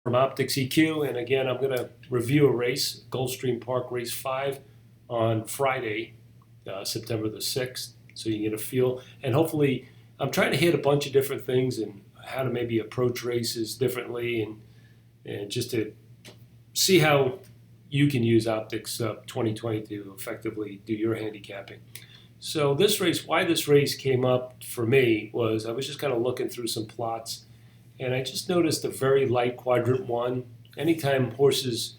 From OptixEQ, and again I'm going to review a race, Gulfstream Park Race 5 on Friday, September the 6th, so you can get a feel. And hopefully I'm trying to hit a bunch of different things and how to maybe approach races differently and just to see how you can use Optix 2020 to effectively do your handicapping. So this race, why this race came up for me was I was just kind of looking through some plots, and I just noticed a very light quadrant one. Anytime horses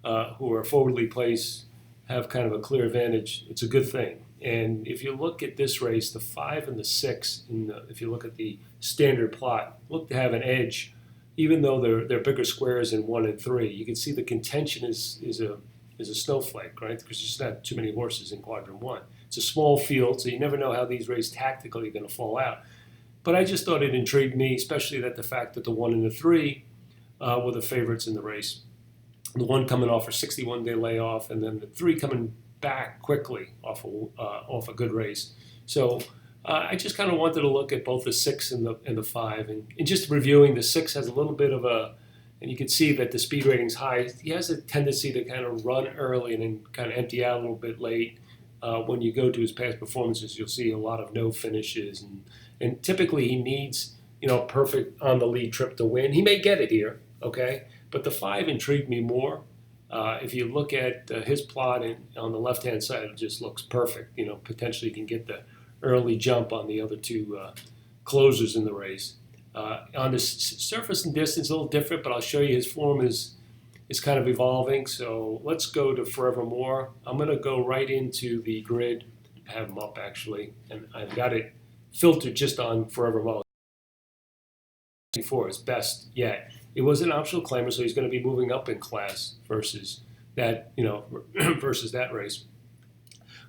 who are forwardly placed have kind of a clear advantage, it's a good thing. And if you look at this race, the 5 and the 6, if you look at the standard plot, look to have an edge, even though they're bigger squares in 1 and 3. You can see the contention is a snowflake, right? Because there's just not too many horses in quadrant 1. It's a small field, so you never know how these races tactically are going to fall out. But I just thought it intrigued me, especially that the fact that the 1 and the 3 were the favorites in the race. The 1 coming off a 61-day layoff, and then the 3 coming back quickly off a good race. So I just kind of wanted to look at both the 6 and the 5, and just reviewing, the 6 has a little bit of a, and you can see that the speed rating's high. He has a tendency to kind of run early and then kind of empty out a little bit late. When you go to his past performances, you'll see a lot of no finishes, and typically he needs, perfect on the lead trip to win. He may get it here, okay? But the 5 intrigued me more. If you look at his plot on the left-hand side, it just looks perfect. Potentially you can get the early jump on the other 2 closers in the race. On the surface and distance, a little different, but I'll show you his form is kind of evolving. So let's go to Forevermore. I'm going to go right into the grid. I have them up actually, and I've got it filtered just on Forevermore. Before his best yet. It was an optional claimer, so he's going to be moving up in class versus that, versus that race.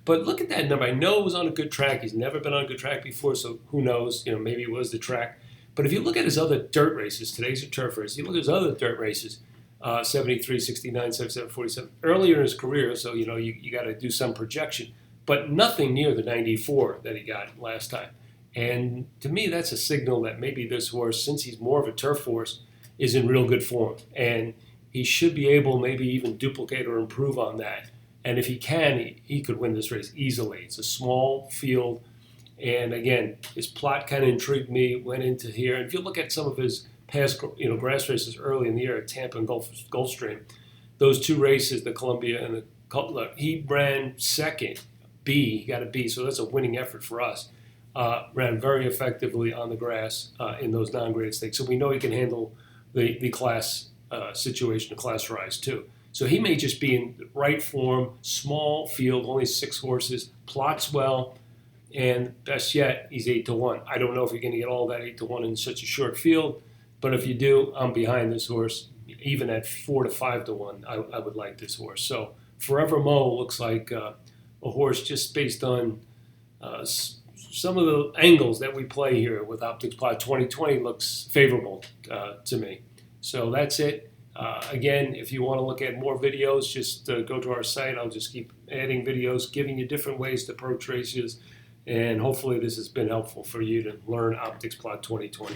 But look at that number. I know it was on a good track. He's never been on a good track before, so who knows? Maybe it was the track. But if you look at his other dirt races, today's a turf race. You look at his other dirt races, 73, 69, 77, 47, earlier in his career. So you got to do some projection, but nothing near the 94 that he got last time. And to me, that's a signal that maybe this horse, since he's more of a turf horse, is in real good form. And he should be able maybe even duplicate or improve on that. And if he can, he could win this race easily. It's a small field. And again, his plot kind of intrigued me, went into here. And if you look at some of his past grass races early in the year at Tampa and Gulfstream, those 2 races, the Columbia and the Cutler, he ran second, B. He got a B, so that's a winning effort for us. Ran very effectively on the grass in those non-graded stakes. So we know he can handle the class situation, the class rise too. So he may just be in the right form, small field, only 6 horses, plots well, and best yet, he's 8-1. I don't know if you're going to get all that 8-1 in such a short field, but if you do, I'm behind this horse. Even at 4 to 5-1, I would like this horse. So Forever Mo looks like a horse just based on some of the angles that we play here with OptixPLOT 2020 looks favorable to me. So that's it. Again, if you want to look at more videos, just go to our site. I'll just keep adding videos, giving you different ways to approach races, and hopefully this has been helpful for you to learn OptixPLOT 2020.